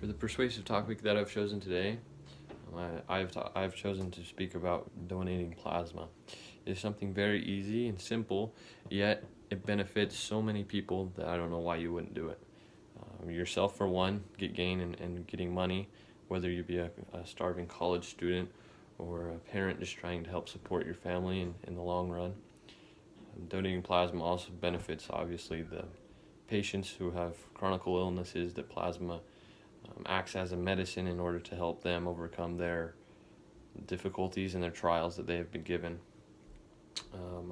For the persuasive topic that I've chosen today, I've chosen to speak about donating plasma. It is something very easy and simple, yet it benefits so many people that I don't know why you wouldn't do it. Yourself, for one, get gain in getting money, whether you be a starving college student or a parent just trying to help support your family in the long run. Donating plasma also benefits, obviously, the patients who have chronic illnesses that plasma acts as a medicine in order to help them overcome their difficulties and their trials that they have been given.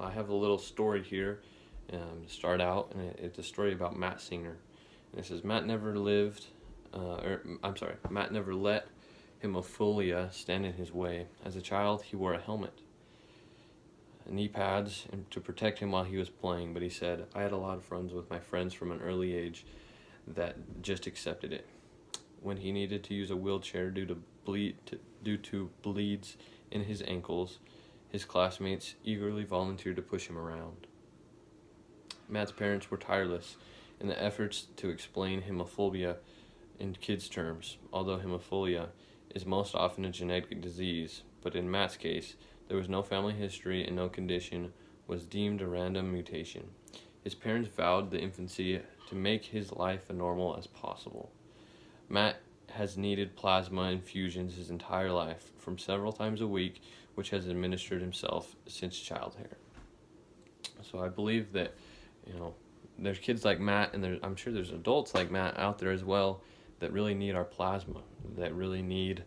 I have a little story here to start out, and it's a story about Matt Singer. And it says, Matt never let hemophilia stand in his way. As a child, he wore a helmet, knee pads to protect him while he was playing, but he said, I had a lot of friends with my friends from an early age that just accepted it. When he needed to use a wheelchair due to bleeds in his ankles, his classmates eagerly volunteered to push him around. Matt's parents were tireless in the efforts to explain hemophobia in kids' terms, although hemophilia is most often a genetic disease, but in Matt's case, there was no family history and no condition was deemed a random mutation. His parents vowed the infancy to make his life as normal as possible. Matt has needed plasma infusions his entire life, from several times a week, which has administered himself since childhood. So I believe that, there's kids like Matt, and I'm sure there's adults like Matt out there as well that really need our plasma, that really need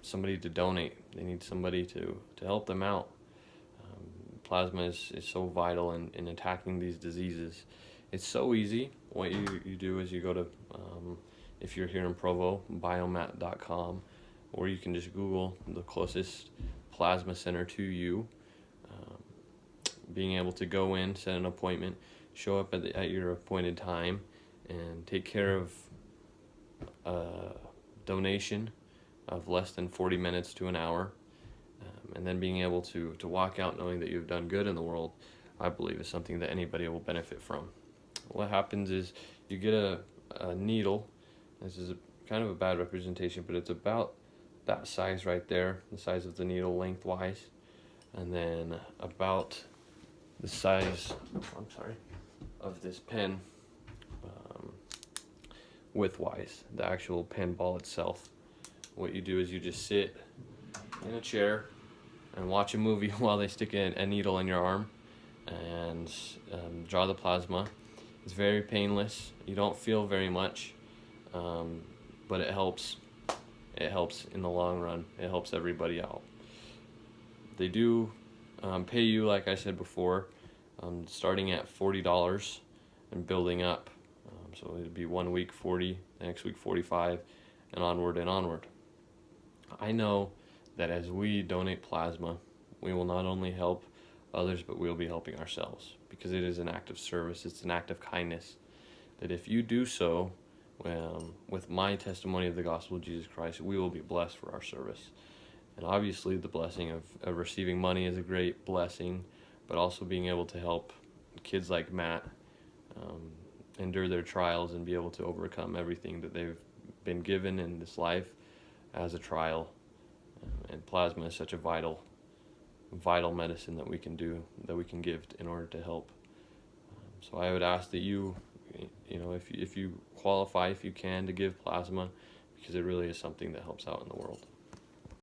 somebody to donate. They need somebody to help them out. Plasma is so vital in attacking these diseases. It's so easy. What you do is you go to, if you're here in Provo, biomat.com, or you can just Google the closest plasma center to you. Being able to go in, set an appointment, show up at your appointed time, and take care of a donation of less than 40 minutes to an hour, and then being able to walk out knowing that you've done good in the world, I believe is something that anybody will benefit from. What happens is you get a needle. This is kind of a bad representation, but it's about that size right there, the size of the needle lengthwise, and then about the size, of this pen widthwise, the actual pen ball itself. What you do is you just sit in a chair and watch a movie while they stick a needle in your arm and draw the plasma. It's very painless. You don't feel very much, but it helps. It helps in the long run. It helps everybody out. They do pay you, like I said before, starting at $40 and building up. So it'd be 1 week 40, the next week 45, and onward and onward. I know that as we donate plasma, we will not only help others, but we'll be helping ourselves, because it is an act of service. It's an act of kindness. That if you do so, with my testimony of the gospel of Jesus Christ, we will be blessed for our service. And obviously the blessing of receiving money is a great blessing, but also being able to help kids like Matt endure their trials and be able to overcome everything that they've been given in this life as a trial. And plasma is such a vital medicine that we can give in order to help. So I would ask that you if you qualify, if you can, to give plasma, because it really is something that helps out in the world.